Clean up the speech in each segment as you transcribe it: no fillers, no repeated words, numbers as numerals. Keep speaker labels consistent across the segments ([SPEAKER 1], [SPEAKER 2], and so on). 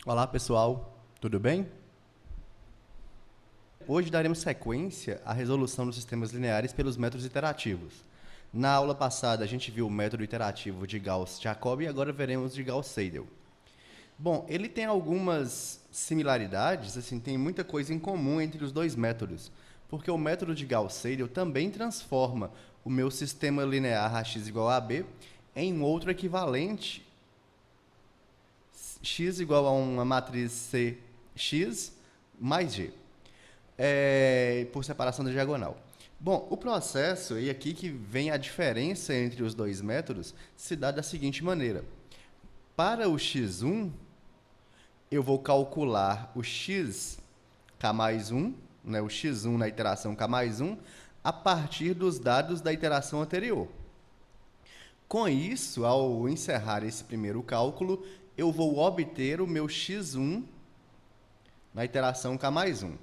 [SPEAKER 1] Olá pessoal, tudo bem? Hoje daremos sequência à resolução dos sistemas lineares pelos métodos iterativos. Na aula passada a gente viu o método iterativo de Gauss-Jacobi e agora veremos de Gauss-Seidel. Bom, ele tem algumas similaridades, assim, tem muita coisa em comum entre os dois métodos, porque o método de Gauss-Seidel também transforma o meu sistema linear AX igual a B em outro equivalente x igual a uma matriz Cx mais G, por separação da diagonal. Bom, o processo, e aqui que vem a diferença entre os dois métodos, se dá da seguinte maneira. Para o x1, eu vou calcular o x k mais 1, né, o x1 na iteração k mais 1, a partir dos dados da iteração anterior. Com isso, ao encerrar esse primeiro cálculo, eu vou obter o meu x1 na iteração k mais 1.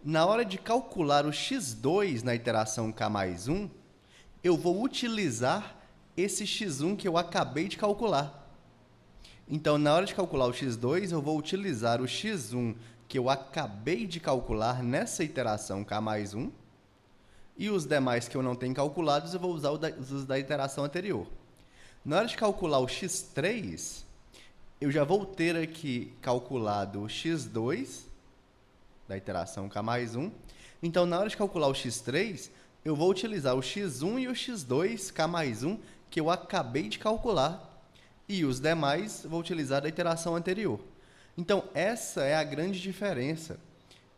[SPEAKER 1] Na hora de calcular o x2 na iteração k mais 1, eu vou utilizar esse x1 que eu acabei de calcular. Então, na hora de calcular o x2, eu vou utilizar o x1 que eu acabei de calcular nessa iteração k mais 1, e os demais que eu não tenho calculados, eu vou usar os da iteração anterior. Na hora de calcular o x3, eu já vou ter aqui calculado o x2 da iteração k mais 1. Então, na hora de calcular o x3, eu vou utilizar o x1 e o x2 k mais 1 que eu acabei de calcular. E os demais eu vou utilizar da iteração anterior. Então, essa é a grande diferença,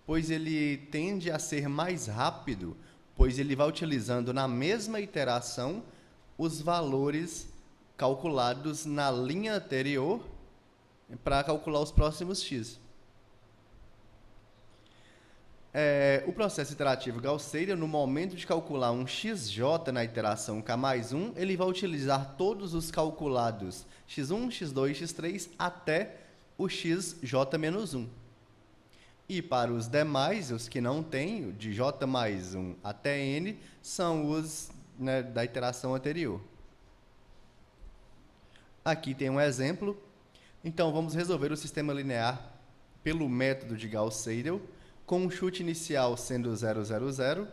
[SPEAKER 1] pois ele tende a ser mais rápido, pois ele vai utilizando na mesma iteração os valores calculados na linha anterior para calcular os próximos x. O processo iterativo Gauss-Seidel, no momento de calcular um xj na iteração k mais 1, ele vai utilizar todos os calculados x1, x2, x3 até o xj menos 1. E para os demais, os que não têm, de j mais 1 até n, são os, né, da iteração anterior. Aqui tem um exemplo. Então, vamos resolver o sistema linear pelo método de Gauss-Seidel, com o chute inicial sendo 0, 0, 0,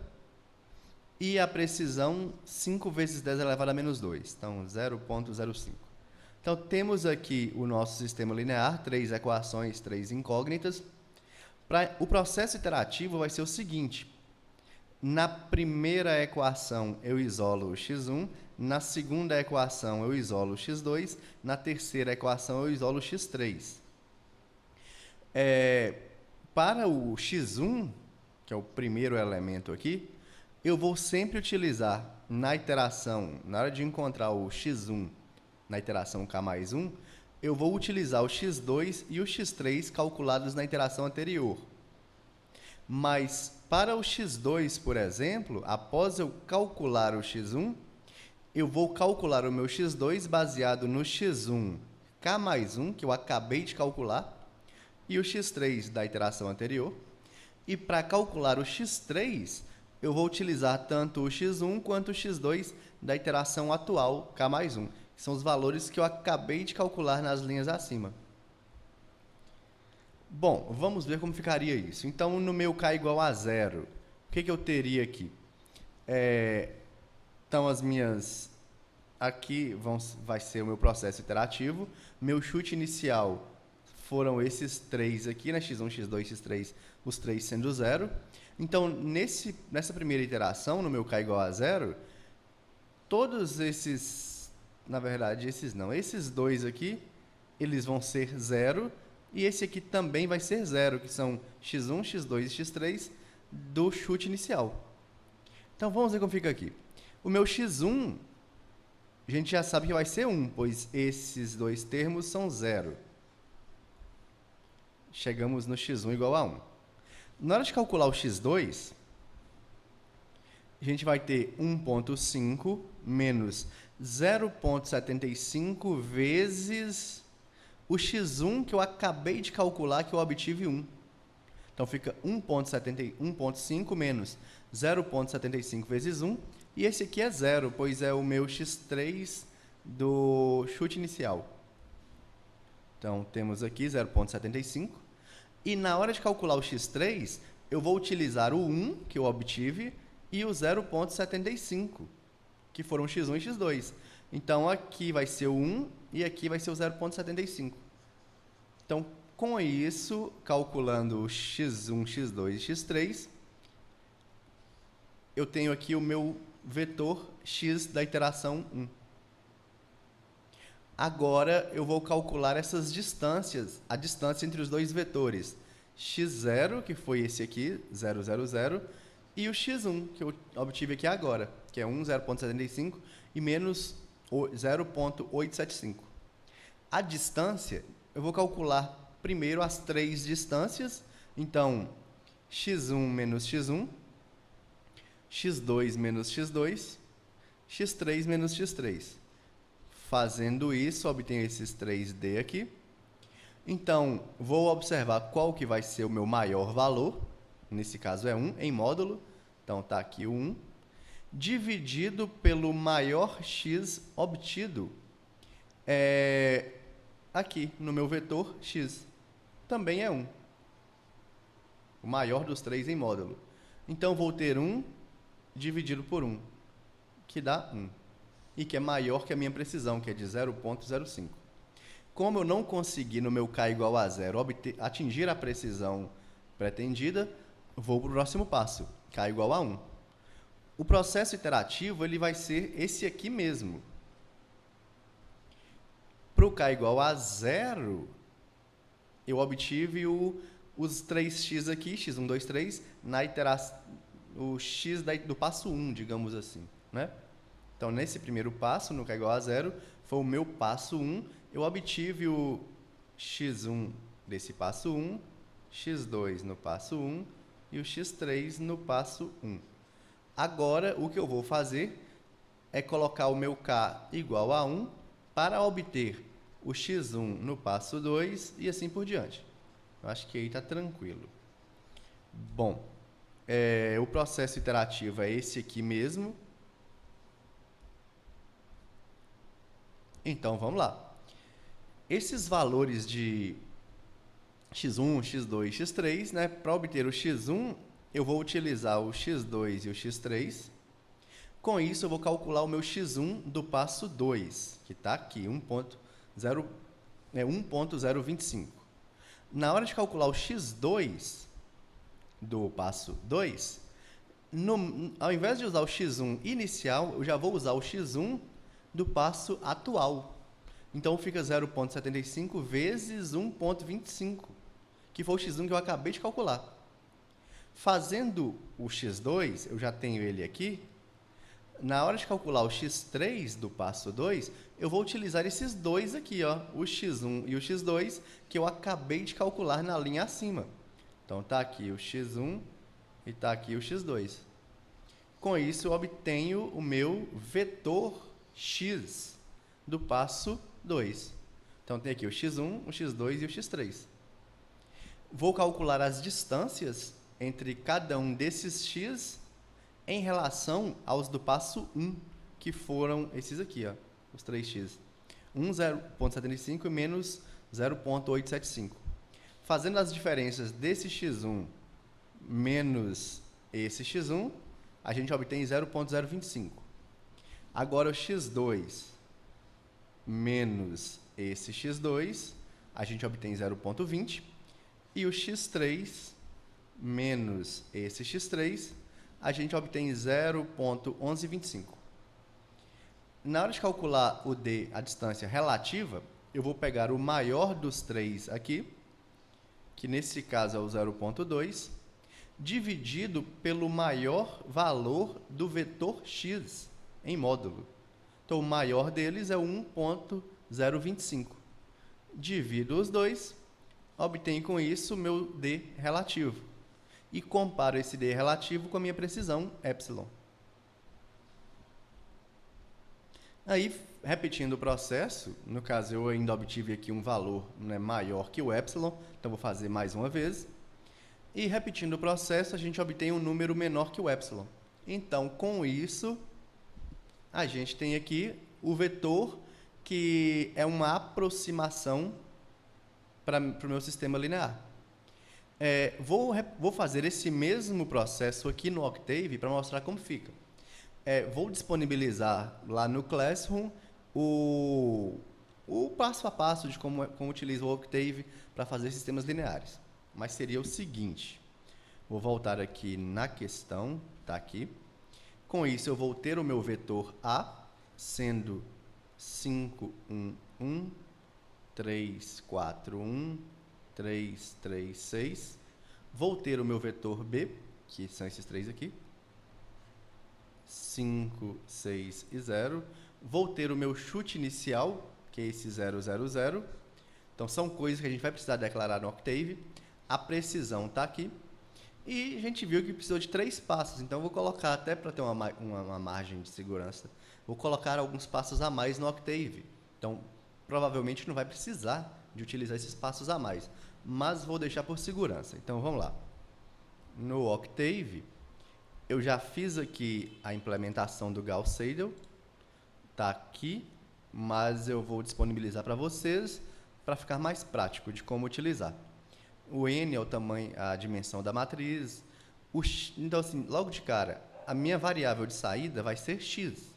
[SPEAKER 1] e a precisão 5 vezes 10 elevado a menos 2, então 0,05. Então, temos aqui o nosso sistema linear, 3 equações, 3 incógnitas. O processo iterativo vai ser o seguinte: na primeira equação eu isolo o x1, na segunda equação eu isolo o x2, na terceira equação eu isolo o x3. Para o x1, que é o primeiro elemento aqui, eu vou sempre utilizar na iteração, na hora de encontrar o x1 na iteração k mais 1, eu vou utilizar o x2 e o x3 calculados na iteração anterior. Mas para o x2, por exemplo, após eu calcular o x1, eu vou calcular o meu x2 baseado no x1 k mais 1, que eu acabei de calcular, e o x3 da iteração anterior. E para calcular o x3, eu vou utilizar tanto o x1 quanto o x2 da iteração atual, k mais 1, que são os valores que eu acabei de calcular nas linhas acima. Bom, vamos ver como ficaria isso. Então, no meu k igual a 0, o que eu teria aqui? Então, as minhas... Aqui vai ser o meu processo iterativo. Meu chute inicial foram esses três aqui, né? x1, x2, x3, os três sendo 0. Então, nessa primeira iteração, no meu k igual a 0, todos esses... Na verdade, esses não. Esses dois aqui, eles vão ser 0. E esse aqui também vai ser 0, que são x1, x2 e x3 do chute inicial. Então, vamos ver como fica aqui. O meu x1, a gente já sabe que vai ser 1, pois esses dois termos são 0. Chegamos no x1 igual a 1. Na hora de calcular o x2, a gente vai ter 1,5 menos 0,75 vezes o x1 que eu acabei de calcular, que eu obtive 1. Então, fica 1,5 menos 0,75 vezes 1. E esse aqui é 0, pois é o meu x3 do chute inicial. Então, temos aqui 0,75. E na hora de calcular o x3, eu vou utilizar o 1, que eu obtive, e o 0,75, que foram o x1 e x2. Então, aqui vai ser o 1 e aqui vai ser o 0,75. Então, com isso, calculando o x1, x2 e x3, eu tenho aqui o meu vetor x da iteração 1. Agora, eu vou calcular essas distâncias, a distância entre os dois vetores. x0, que foi esse aqui, 0, 0, 0, e o x1, que eu obtive aqui agora, que é 1, 0,75 e menos 0,875. A distância, eu vou calcular primeiro as três distâncias. Então, x1 menos x1, x2 menos x2, x3 menos x3. Fazendo isso, obtenho esses 3D aqui. Então, vou observar qual que vai ser o meu maior valor. Nesse caso é 1, em módulo. Então, está aqui o 1. Dividido pelo maior x obtido aqui no meu vetor x. Também é 1. O maior dos três em módulo. Então, vou ter 1 dividido por 1, que dá 1. E que é maior que a minha precisão, que é de 0,05. Como eu não consegui, no meu K igual a 0, atingir a precisão pretendida, vou para o próximo passo, K igual a 1. O processo iterativo ele vai ser esse aqui mesmo. Para o K igual a 0, eu obtive os 3x aqui, x1, 2, 3, na iteração, o x do passo 1, digamos assim, né? Então, nesse primeiro passo, no K igual a 0, foi o meu passo 1. Eu obtive o x1 desse passo 1, x2 no passo 1 e o x3 no passo 1. Agora, o que eu vou fazer é colocar o meu K igual a 1 para obter o x1 no passo 2 e assim por diante. Eu acho que aí está tranquilo. Bom, o processo iterativo é esse aqui mesmo. Então, vamos lá. Esses valores de x1, x2 e x3, né, para obter o x1, eu vou utilizar o x2 e o x3. Com isso, eu vou calcular o meu x1 do passo 2, que está aqui, 1.025. Na hora de calcular o x2 do passo 2, ao invés de usar o x1 inicial, eu já vou usar o x1 do passo atual. Então, fica 0,75 vezes 1,25, que foi o x1 que eu acabei de calcular. Fazendo o x2, eu já tenho ele aqui. Na hora de calcular o x3 do passo 2, eu vou utilizar esses dois aqui, ó, o x1 e o x2, que eu acabei de calcular na linha acima. Então, está aqui o x1 e está aqui o x2. Com isso, eu obtenho o meu vetor x do passo 2. Então, tem aqui o x1, o x2 e o x3. Vou calcular as distâncias entre cada um desses x em relação aos do passo 1, que foram esses aqui, ó, os 3x. 1, 0,75 e menos 0,875. Fazendo as diferenças desse x1 menos esse x1, a gente obtém 0,025. Agora, o x2 menos esse x2, a gente obtém 0,20. E o x3 menos esse x3, a gente obtém 0,1125. Na hora de calcular o d, a distância relativa, eu vou pegar o maior dos três aqui, que nesse caso é o 0,2, dividido pelo maior valor do vetor x em módulo. Então, o maior deles é o 1,025. Divido os dois, obtenho com isso o meu d relativo. E comparo esse d relativo com a minha precisão epsilon. Aí, repetindo o processo, no caso eu ainda obtive aqui um valor, né, maior que o epsilon, então vou fazer mais uma vez. E repetindo o processo, a gente obtém um número menor que o epsilon. Então, com isso, a gente tem aqui o vetor, que é uma aproximação para o meu sistema linear. Vou fazer esse mesmo processo aqui no Octave para mostrar como fica. Vou disponibilizar lá no Classroom o passo a passo de como utiliza o Octave para fazer sistemas lineares. Mas seria o seguinte, vou voltar aqui na questão, está aqui. Com isso, eu vou ter o meu vetor A, sendo 5, 1, 1, 3, 4, 1, 3, 3, 6. Vou ter o meu vetor B, que são esses três aqui. 5, 6 e 0. Vou ter o meu chute inicial, que é esse 0, 0, 0. Então, são coisas que a gente vai precisar declarar no Octave. A precisão está aqui. E a gente viu que precisou de 3 passos. Então, eu vou colocar, até para ter uma margem de segurança, vou colocar alguns passos a mais no Octave. Então, provavelmente não vai precisar de utilizar esses passos a mais. Mas vou deixar por segurança. Então, vamos lá. No Octave, eu já fiz aqui a implementação do Gauss-Seidel. Está aqui, mas eu vou disponibilizar para vocês para ficar mais prático de como utilizar. O n é o tamanho, a dimensão da matriz. Então, assim, logo de cara, a minha variável de saída vai ser x.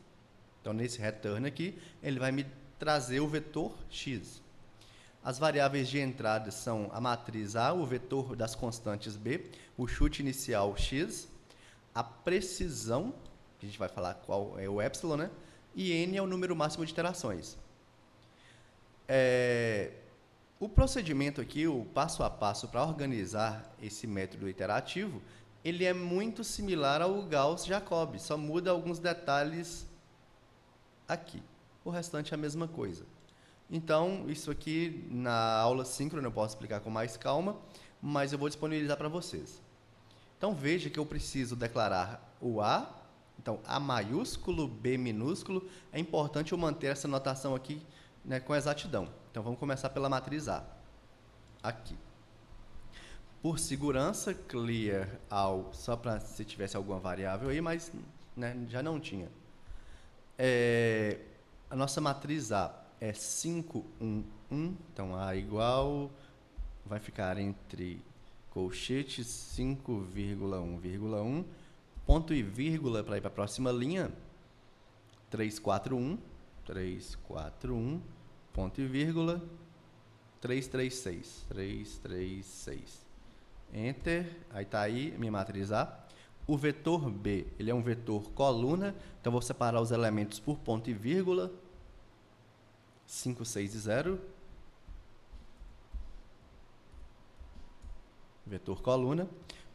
[SPEAKER 1] Então, nesse return aqui, ele vai me trazer o vetor x. As variáveis de entrada são a matriz A, o vetor das constantes B, o chute inicial x, a precisão, que a gente vai falar qual é o epsilon, né? E n é o número máximo de iterações. O procedimento aqui, o passo a passo para organizar esse método iterativo, ele é muito similar ao Gauss-Jacobi, só muda alguns detalhes aqui. O restante é a mesma coisa. Então, isso aqui na aula síncrona eu posso explicar com mais calma, mas eu vou disponibilizar para vocês. Então, veja que eu preciso declarar o A. Então, A maiúsculo, B minúsculo. É importante eu manter essa notação aqui, né, com exatidão. Então, vamos começar pela matriz A. Aqui. Por segurança, clear all, só para se tivesse alguma variável aí, mas né, já não tinha. A nossa matriz A é 5, 1, 1. Então, A igual, vai ficar entre colchetes 5,1,1. Ponto e vírgula para ir para a próxima linha, 3, 4, 1, 3, 4, 1, ponto e vírgula, 3, 3, 6, 3, 3, 6. Enter, aí está aí minha matriz A. O vetor B, ele é um vetor coluna, então vou separar os elementos por ponto e vírgula, 5, 6 e 0. Vetor coluna.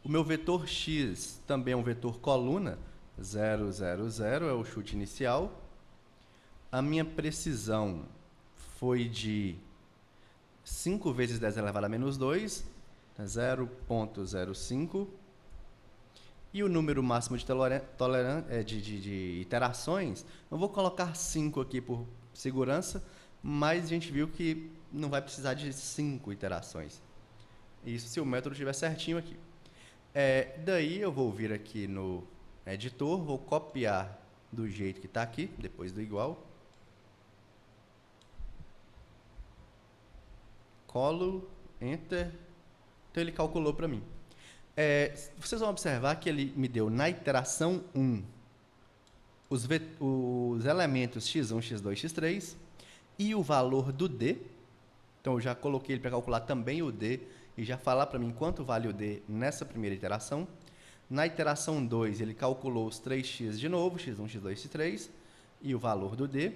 [SPEAKER 1] O meu vetor x também é um vetor coluna, 0, 0, 0, é o chute inicial. A minha precisão foi de 5 vezes 10 elevado a menos 2, 0,05. E o número máximo de iterações, eu vou colocar 5 aqui por segurança, mas a gente viu que não vai precisar de 5 iterações. Isso se o método estiver certinho aqui. Daí eu vou vir aqui no editor, vou copiar do jeito que está aqui, depois do igual. Colo, Enter. Então ele calculou para mim. Vocês vão observar que ele me deu na iteração 1 os elementos x1, x2, x3 e o valor do d. Então eu já coloquei ele para calcular também o d e já falar para mim quanto vale o d nessa primeira iteração. Na iteração 2, ele calculou os 3x de novo, x1, x2, x3, e o valor do d.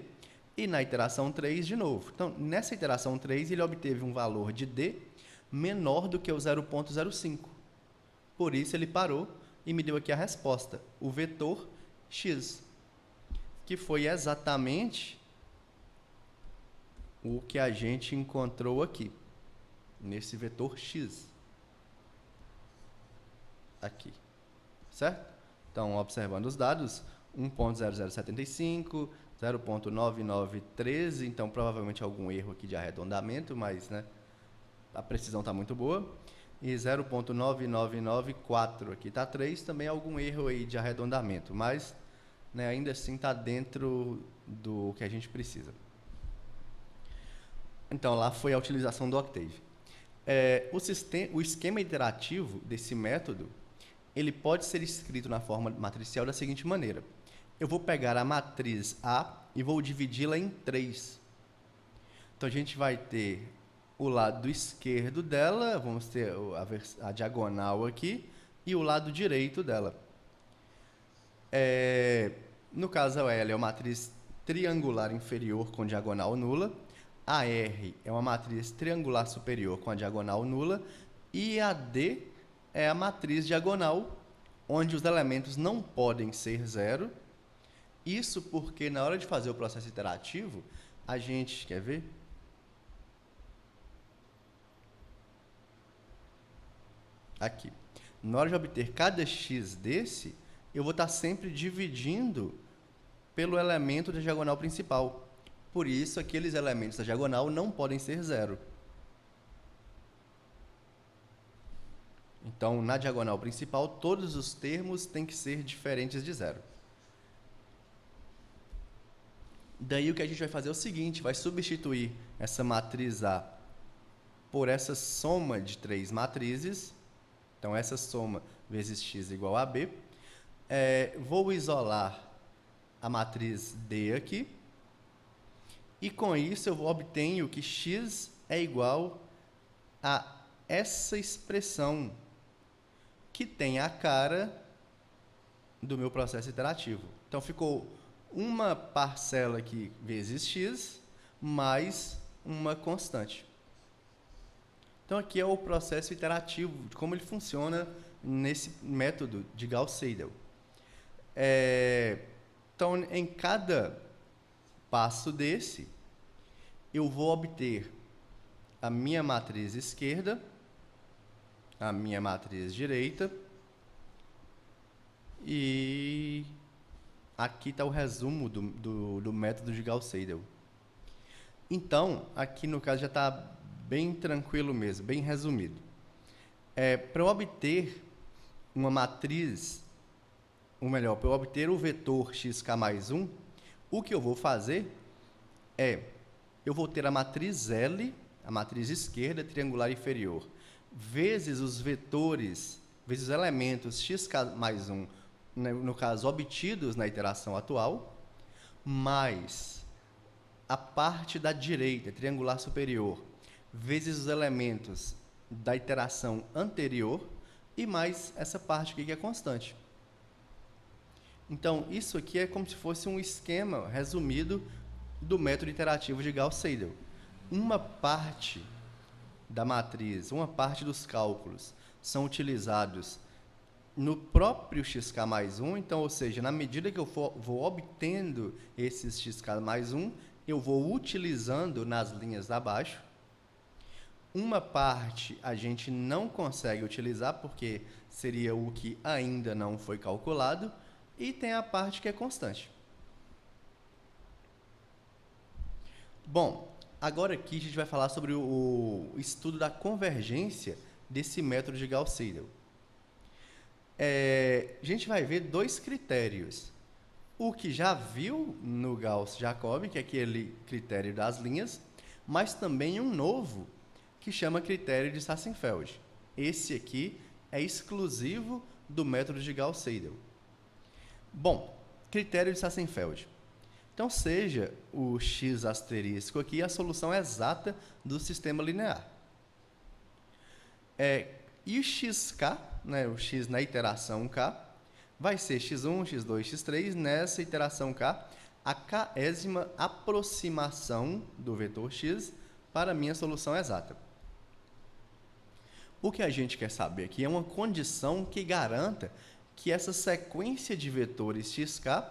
[SPEAKER 1] E na iteração 3, de novo. Então, nessa iteração 3, ele obteve um valor de d menor do que o 0,05. Por isso, ele parou e me deu aqui a resposta, o vetor x, que foi exatamente o que a gente encontrou aqui, nesse vetor x. Aqui. Certo? Então, observando os dados, 1.0075, 0.9913, então provavelmente algum erro aqui de arredondamento, mas né, a precisão está muito boa. E 0.9994, aqui está 3, também algum erro aí de arredondamento, mas né, ainda assim está dentro do que a gente precisa. Então, lá foi a utilização do Octave. O esquema iterativo desse método, ele pode ser escrito na forma matricial da seguinte maneira. Eu vou pegar a matriz A e vou dividi-la em 3. Então, a gente vai ter o lado esquerdo dela, vamos ter a diagonal aqui, e o lado direito dela. No caso, a L é uma matriz triangular inferior com diagonal nula, a R é uma matriz triangular superior com a diagonal nula, e a D é a matriz diagonal, onde os elementos não podem ser zero. Isso porque, na hora de fazer o processo iterativo, a gente... Quer ver? Aqui. Na hora de obter cada x desse, eu vou estar sempre dividindo pelo elemento da diagonal principal. Por isso, aqueles elementos da diagonal não podem ser zero. Então, na diagonal principal, todos os termos têm que ser diferentes de zero. Daí, o que a gente vai fazer é o seguinte, vai substituir essa matriz A por essa soma de 3 matrizes. Então, essa soma vezes x igual a B. Vou isolar a matriz D aqui. E, com isso, eu obtenho que x é igual a essa expressão que tem a cara do meu processo iterativo. Então, ficou uma parcela aqui vezes x mais uma constante. Então, aqui é o processo iterativo, de como ele funciona nesse método de Gauss-Seidel. Então, em cada passo desse, eu vou obter a minha matriz esquerda, a minha matriz direita, e aqui está o resumo do método de Gauss-Seidel. Então, aqui no caso já está bem tranquilo mesmo, bem resumido. Para eu obter uma matriz, ou melhor, para eu obter o vetor xk mais 1, o que eu vou fazer eu vou ter a matriz L, a matriz esquerda triangular inferior, vezes os vetores, vezes os elementos xk mais 1, no caso, obtidos na iteração atual, mais a parte da direita, triangular superior, vezes os elementos da iteração anterior, e mais essa parte aqui que é constante. Então, isso aqui é como se fosse um esquema resumido do método iterativo de Gauss-Seidel. Uma parte da matriz, uma parte dos cálculos são utilizados no próprio xk mais 1, então, ou seja, na medida que eu vou obtendo esses xk mais 1, eu vou utilizando nas linhas abaixo. Uma parte a gente não consegue utilizar, porque seria o que ainda não foi calculado, e tem a parte que é constante. Bom, agora aqui a gente vai falar sobre o estudo da convergência desse método de Gauss-Seidel. A gente vai ver 2 critérios. O que já viu no Gauss-Jacobi, que é aquele critério das linhas, mas também um novo, que chama critério de Sassenfeld. Esse aqui é exclusivo do método de Gauss-Seidel. Bom, critério de Sassenfeld. Então, seja o x asterisco aqui a solução exata do sistema linear. E o xk, né, o x na iteração k, vai ser x1, x2, x3, nessa iteração k, a késima aproximação do vetor x para a minha solução exata. O que a gente quer saber aqui é uma condição que garanta que essa sequência de vetores xk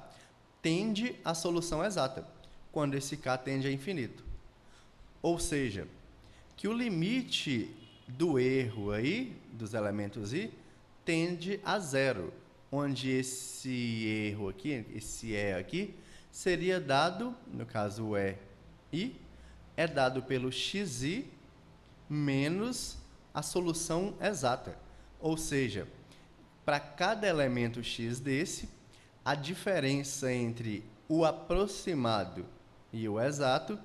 [SPEAKER 1] tende à solução exata, quando esse k tende a infinito. Ou seja, que o limite do erro aí, dos elementos i, tende a zero, onde esse erro aqui, esse e aqui, seria dado, no caso o i, é dado pelo xi menos a solução exata. Ou seja, para cada elemento x desse, a diferença entre o aproximado e o exato,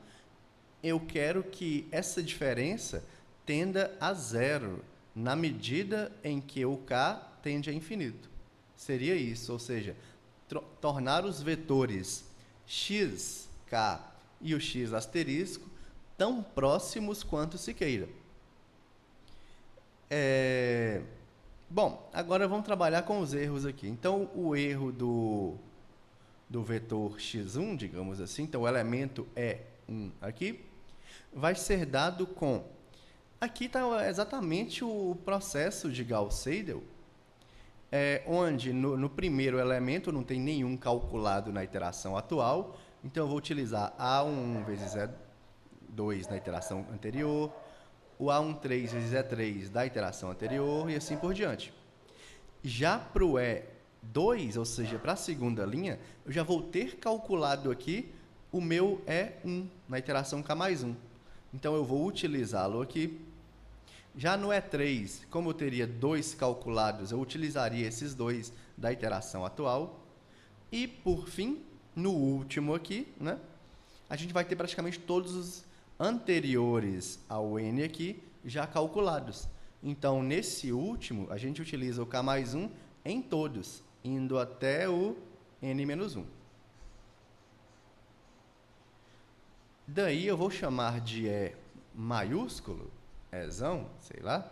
[SPEAKER 1] eu quero que essa diferença tenda a zero, na medida em que o k tende a infinito. Seria isso, ou seja, tornar os vetores x, k e o x asterisco tão próximos quanto se queira. Bom, agora vamos trabalhar com os erros aqui. Então, o erro do vetor x1, digamos assim, então o elemento é 1 aqui, vai ser dado com... Aqui está exatamente o processo de Gauss-Seidel, onde no primeiro elemento não tem nenhum calculado na iteração atual, então eu vou utilizar A1 vezes E2 na iteração anterior, o A13 vezes E3 da iteração anterior e assim por diante. Já para o E2, ou seja, para a segunda linha, eu já vou ter calculado aqui o meu E1 na iteração K mais 1. Então, eu vou utilizá-lo aqui. Já no E3, como eu teria 2 calculados, eu utilizaria esses 2 da iteração atual. E, por fim, no último aqui, né, a gente vai ter praticamente todos os anteriores ao N aqui já calculados. Então, nesse último, a gente utiliza o K mais 1 em todos, indo até o N-1. Daí, eu vou chamar de E maiúsculo, Ezão, sei lá,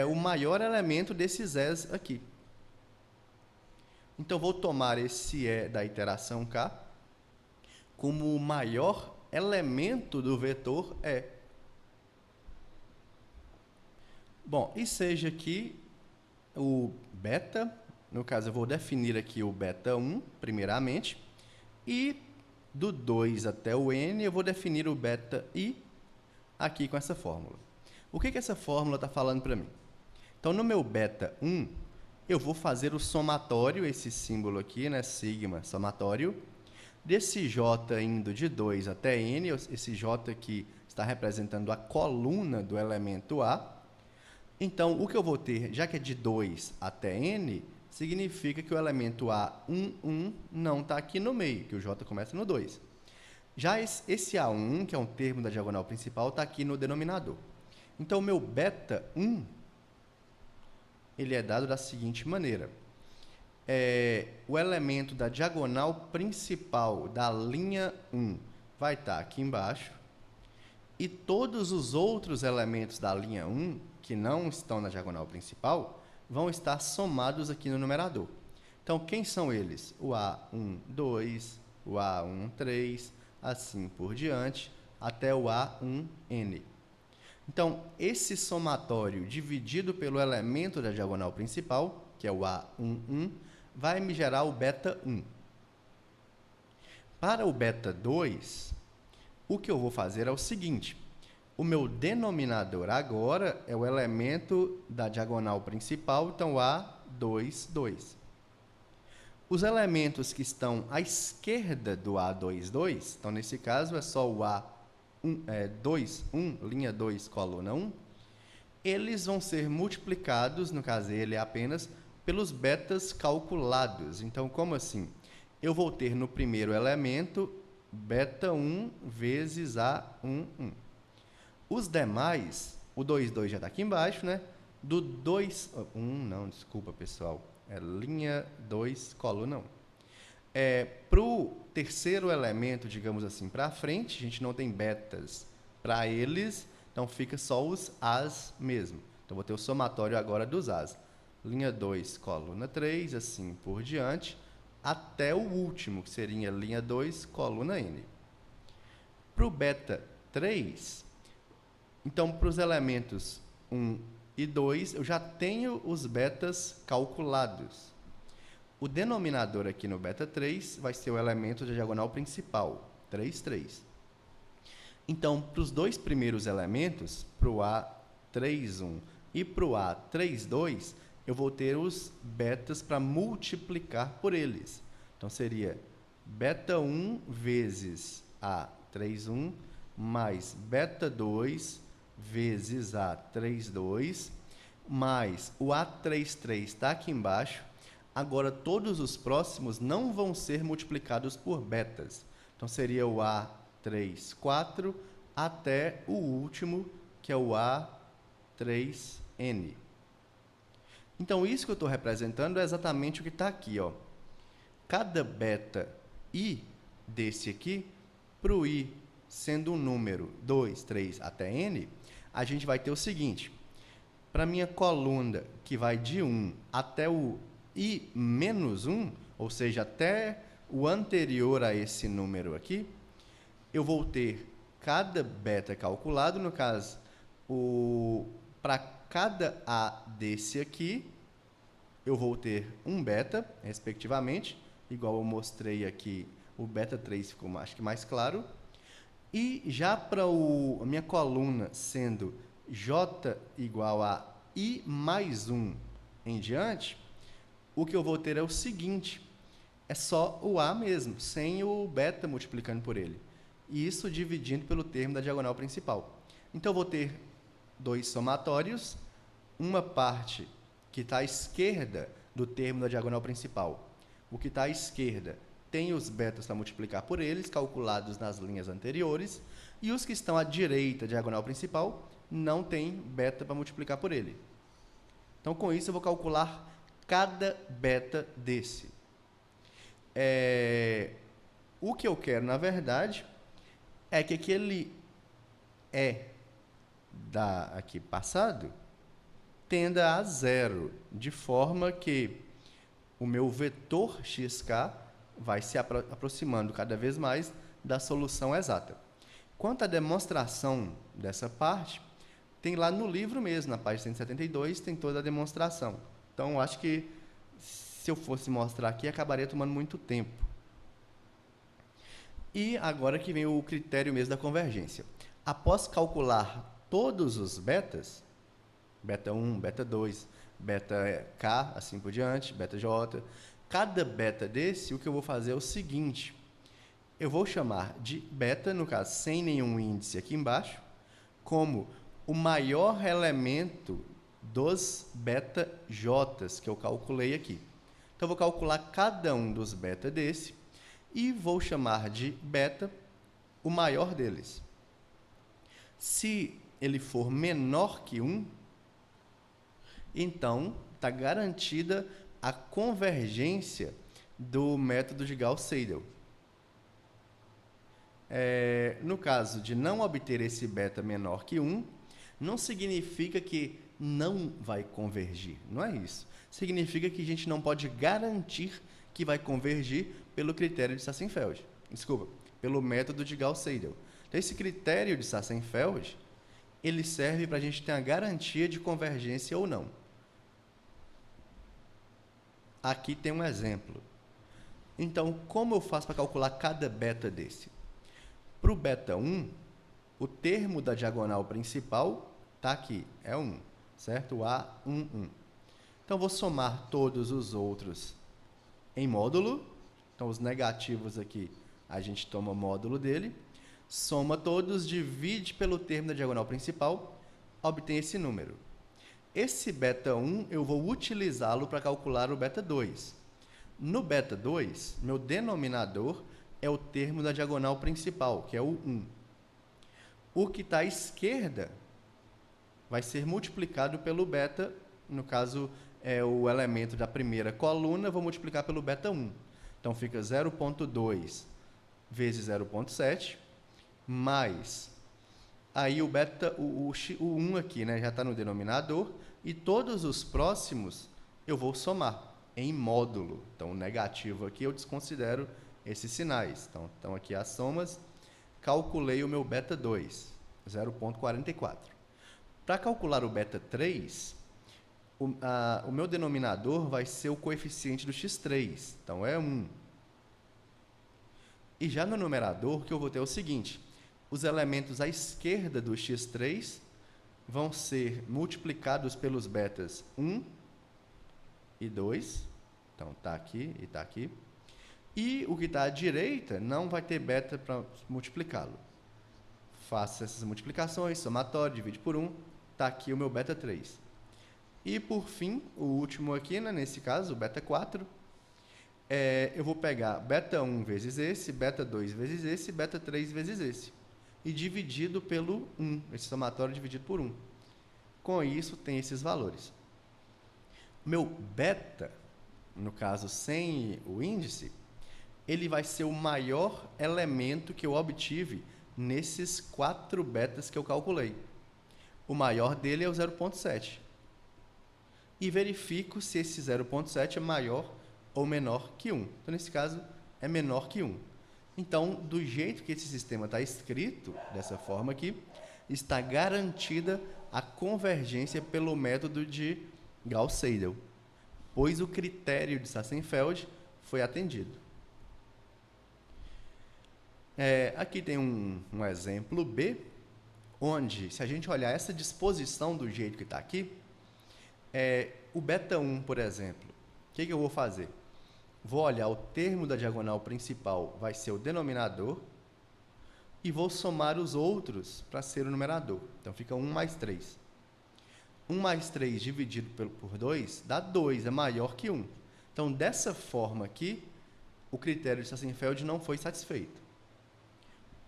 [SPEAKER 1] o maior elemento desses Es aqui. Então, vou tomar esse E da iteração K como o maior elemento do vetor E. Bom, e seja aqui o beta, no caso eu vou definir aqui o beta 1, primeiramente, e do 2 até o N eu vou definir o beta I aqui com essa fórmula. O que essa fórmula está falando para mim? Então, no meu beta 1, eu vou fazer o somatório, esse símbolo aqui, né, sigma, somatório, desse J indo de 2 até N, esse J aqui está representando a coluna do elemento A. Então, o que eu vou ter, já que é de 2 até N, significa que o elemento A11 não está aqui no meio, que o J começa no 2. Já esse A1, que é um termo da diagonal principal, está aqui no denominador. Então, o meu beta 1, ele é dado da seguinte maneira. O elemento da diagonal principal da linha 1 vai estar aqui embaixo, e todos os outros elementos da linha 1, que não estão na diagonal principal, vão estar somados aqui no numerador. Então, quem são eles? O A12, o A13, assim por diante, até o A1N. Então, esse somatório dividido pelo elemento da diagonal principal, que é o A11, vai me gerar o beta 1. Para o beta 2, o que eu vou fazer é o seguinte: o meu denominador agora é o elemento da diagonal principal, então A22. Os elementos que estão à esquerda do A22, então nesse caso é só o A21, linha 2, coluna 1, eles vão ser multiplicados, no caso ele é apenas, pelos betas calculados. Então, como assim? Eu vou ter no primeiro elemento beta 1 vezes A11. Os demais, o 22 já está aqui embaixo, né? Do 1, não, desculpa, pessoal. É linha 2, coluna 1. Para o terceiro elemento, digamos assim, para frente, a gente não tem betas para eles, então fica só os As mesmo. Então, vou ter o somatório agora dos As. Linha 2, coluna 3, assim por diante, até o último, que seria linha 2, coluna N. Para o beta 3, então, para os elementos 1 e 2, eu já tenho os betas calculados. O denominador aqui no beta 3 vai ser o elemento da diagonal principal, 3, 3. Então, para os dois primeiros elementos, para o A31 e para o A32, eu vou ter os betas para multiplicar por eles. Então, seria beta 1 vezes A31 mais beta 2 vezes A32, mais o A33 está aqui embaixo. Agora, todos os próximos não vão ser multiplicados por betas. Então, seria o A34 até o último, que é o A3N. Então, isso que eu estou representando é exatamente o que está aqui, ó. Cada beta I desse aqui, para o I sendo um número 2, 3 até N, a gente vai ter o seguinte: para a minha coluna, que vai de 1 até o I menos 1, ou seja, até o anterior a esse número aqui, eu vou ter cada beta calculado, no caso, para cada A desse aqui, eu vou ter um beta, respectivamente, igual eu mostrei aqui, o beta 3 ficou, acho que mais claro. E já para a minha coluna sendo J igual a I mais 1 em diante, o que eu vou ter é o seguinte: é só o A mesmo, sem o beta multiplicando por ele. E isso dividindo pelo termo da diagonal principal. Então, eu vou ter dois somatórios, uma parte que está à esquerda do termo da diagonal principal. O que está à esquerda tem os betas para multiplicar por eles, calculados nas linhas anteriores, e os que estão à direita da diagonal principal não tem beta para multiplicar por ele. Então, com isso, eu vou calcular cada beta desse. O que eu quero, na verdade, é que aquele aqui passado tenda a zero, de forma que o meu vetor xk vai se aproximando cada vez mais da solução exata. Quanto à demonstração dessa parte, tem lá no livro mesmo, na página 172, tem toda a demonstração. Então, acho que se eu fosse mostrar aqui, acabaria tomando muito tempo. E agora que vem o critério mesmo da convergência. Após calcular todos os betas, beta 1, beta 2, beta K, assim por diante, beta J, cada beta desse, o que eu vou fazer é o seguinte: eu vou chamar de beta, no caso, sem nenhum índice aqui embaixo, como o maior elemento dos beta J's que eu calculei aqui. Então, eu vou calcular cada um dos beta desse e vou chamar de beta o maior deles. Se ele for menor que 1, então está garantida a convergência do método de Gauss-Seidel. No caso de não obter esse beta menor que 1, não significa que não vai convergir, não é isso. Significa que a gente não pode garantir que vai convergir pelo critério de Sassenfeld. Desculpa, pelo método de Gauss-Seidel. Então, esse critério de Sassenfeld, ele serve para a gente ter a garantia de convergência ou não. Aqui tem um exemplo. Então, como eu faço para calcular cada beta desse? Para o beta 1, o termo da diagonal principal está aqui, é 1, certo? O A11. Então, vou somar todos os outros em módulo. Então, os negativos aqui, a gente toma módulo dele. Soma todos, divide pelo termo da diagonal principal, obtém esse número. Esse beta 1, eu vou utilizá-lo para calcular o beta 2. No beta 2, meu denominador é o termo da diagonal principal, que é o 1. O que está à esquerda vai ser multiplicado pelo beta, no caso, é o elemento da primeira coluna, vou multiplicar pelo beta 1. Então, fica 0,2 vezes 0,7, mais, aí o beta, o 1 aqui, né, já está no denominador, e todos os próximos eu vou somar em módulo. Então, o negativo aqui eu desconsidero esses sinais. Então, estão aqui as somas, calculei o meu beta 2, 0,44. Para calcular o beta 3, o meu denominador vai ser o coeficiente do x3, então é 1. E já no numerador, o que eu vou ter é o seguinte: os elementos à esquerda do x3 vão ser multiplicados pelos betas 1 e 2, então está aqui e está aqui, e o que está à direita não vai ter beta para multiplicá-lo. Faço essas multiplicações, somatório, divide por 1, está aqui o meu beta 3. E, por fim, o último aqui, né, nesse caso, o beta 4, eu vou pegar beta 1 vezes esse, beta 2 vezes esse, beta 3 vezes esse. e dividido pelo 1, esse somatório dividido por 1. Com isso, tem esses valores. Meu beta, no caso sem o índice, ele vai ser o maior elemento que eu obtive nesses 4 betas que eu calculei. O maior dele é o 0,7. E verifico se esse 0,7 é maior ou menor que 1. Então, nesse caso, é menor que 1. Então, do jeito que esse sistema está escrito, dessa forma aqui, está garantida a convergência pelo método de Gauss-Seidel, pois o critério de Sassenfeld foi atendido. Aqui tem um exemplo B, onde, se a gente olhar essa disposição do jeito que está aqui, o beta 1, por exemplo, o que eu vou fazer? Vou olhar o termo da diagonal principal, vai ser o denominador, e vou somar os outros para ser o numerador. Então, fica 1 mais 3. 1 mais 3 dividido por 2 dá 2, é maior que 1. Então, dessa forma aqui, o critério de Sassenfeld não foi satisfeito.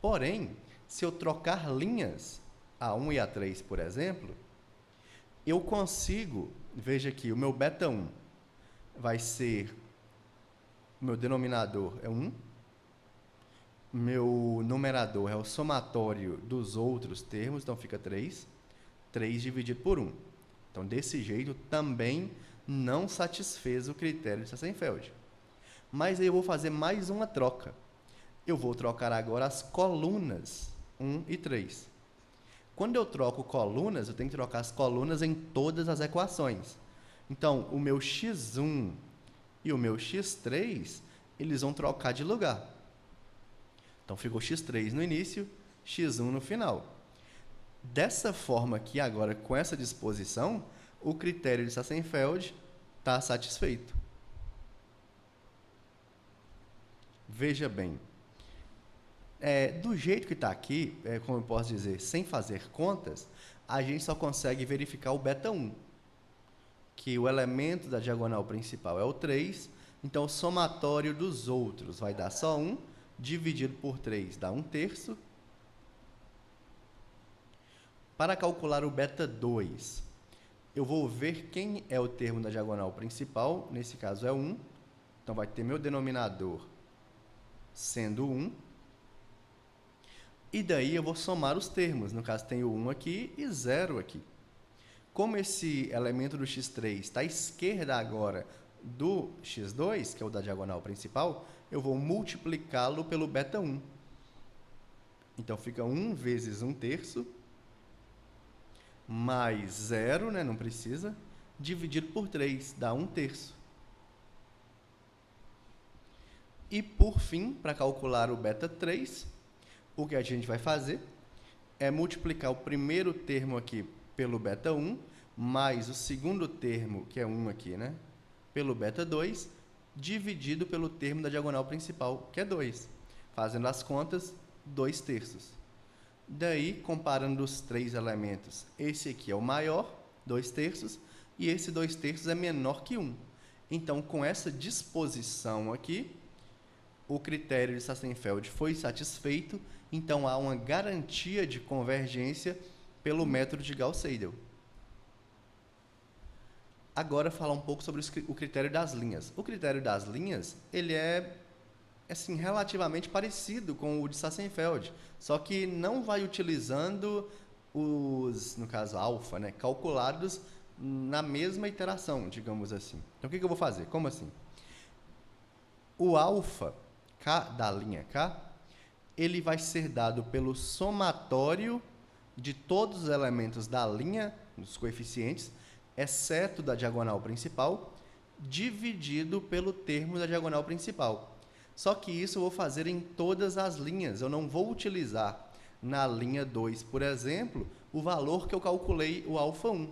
[SPEAKER 1] Porém, se eu trocar linhas, a 1 e a 3, por exemplo, eu consigo, veja aqui, o meu beta 1 vai ser, o meu denominador é 1, meu numerador é o somatório dos outros termos, então fica 3, 3 dividido por 1. Então, desse jeito, também não satisfez o critério de Sassenfeld. Mas aí eu vou fazer mais uma troca. Eu vou trocar agora as colunas 1 e 3. Quando eu troco colunas, eu tenho que trocar as colunas em todas as equações. Então, o meu x1 e o meu x3, eles vão trocar de lugar. Então, ficou x3 no início, x1 no final. Dessa forma aqui, agora, com essa disposição, o critério de Sassenfeld está satisfeito. Veja bem, do jeito que está aqui, como eu posso dizer, sem fazer contas, a gente só consegue verificar o beta 1, que o elemento da diagonal principal é o 3, então o somatório dos outros vai dar só 1, dividido por 3 dá 1/3. Para calcular o beta 2, eu vou ver quem é o termo da diagonal principal, nesse caso é 1, então vai ter meu denominador sendo 1, e daí eu vou somar os termos, no caso tem o 1 aqui e 0 aqui. Como esse elemento do x3 está à esquerda agora do x2, que é o da diagonal principal, eu vou multiplicá-lo pelo beta 1. Então, fica 1 vezes 1/3, mais 0, não precisa, dividido por 3, dá 1/3. E, por fim, para calcular o beta 3, o que a gente vai fazer é multiplicar o primeiro termo aqui pelo beta 1, mais o segundo termo, que é 1 aqui, pelo beta 2, dividido pelo termo da diagonal principal, que é 2. Fazendo as contas, 2/3. Daí, comparando os 3 elementos, esse aqui é o maior, 2/3, e esse 2/3 é menor que 1. Então, com essa disposição aqui, o critério de Sassenfeld foi satisfeito, então há uma garantia de convergência pelo método de Gauss-Seidel. Agora, falar um pouco sobre o critério das linhas. O critério das linhas, ele é assim, relativamente parecido com o de Sassenfeld, só que não vai utilizando os, no caso, alfa, calculados na mesma iteração, digamos assim. Então, o que eu vou fazer? Como assim? O alfa K da linha K, ele vai ser dado pelo somatório de todos os elementos da linha, dos coeficientes, exceto da diagonal principal, dividido pelo termo da diagonal principal. Só que isso eu vou fazer em todas as linhas. Eu não vou utilizar na linha 2, por exemplo, o valor que eu calculei, o alfa 1.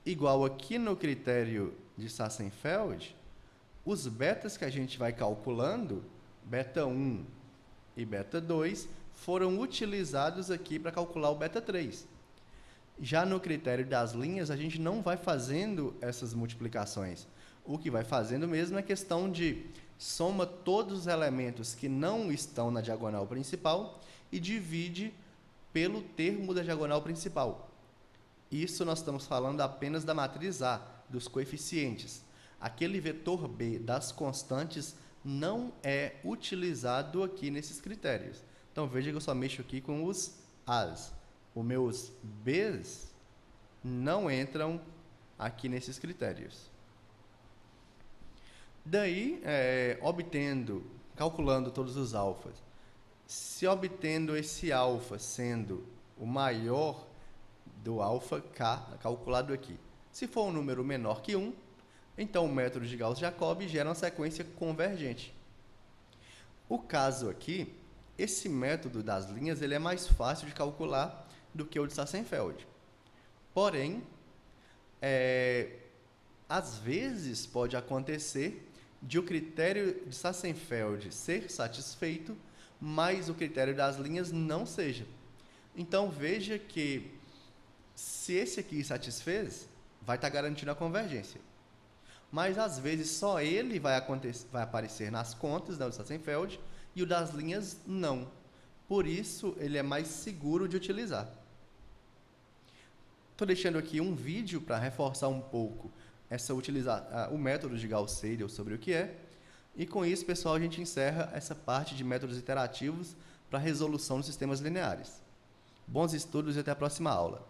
[SPEAKER 1] Igual aqui no critério de Sassenfeld, os betas que a gente vai calculando, beta 1 e beta 2, foram utilizados aqui para calcular o beta 3. Já no critério das linhas, a gente não vai fazendo essas multiplicações. O que vai fazendo mesmo é questão de soma todos os elementos que não estão na diagonal principal e divide pelo termo da diagonal principal. Isso nós estamos falando apenas da matriz A, dos coeficientes. Aquele vetor B das constantes não é utilizado aqui nesses critérios. Então, veja que eu só mexo aqui com os A's. Os meus B's não entram aqui nesses critérios. Daí, calculando todos os alfas, se obtendo esse alfa sendo o maior do alfa K, calculado aqui, se for um número menor que 1, então o método de Gauss-Jacobi gera uma sequência convergente. O caso aqui, esse método das linhas ele é mais fácil de calcular do que o de Sassenfeld. Porém, às vezes pode acontecer de o critério de Sassenfeld ser satisfeito, mas o critério das linhas não seja. Então, veja que se esse aqui satisfez, vai estar garantindo a convergência. Mas, às vezes, só ele vai aparecer nas contas do Sassenfeld e o das linhas não. Por isso, ele é mais seguro de utilizar. Estou deixando aqui um vídeo para reforçar um pouco o método de Gauss-Seidel sobre o que é. E com isso, pessoal, a gente encerra essa parte de métodos iterativos para resolução de sistemas lineares. Bons estudos e até a próxima aula.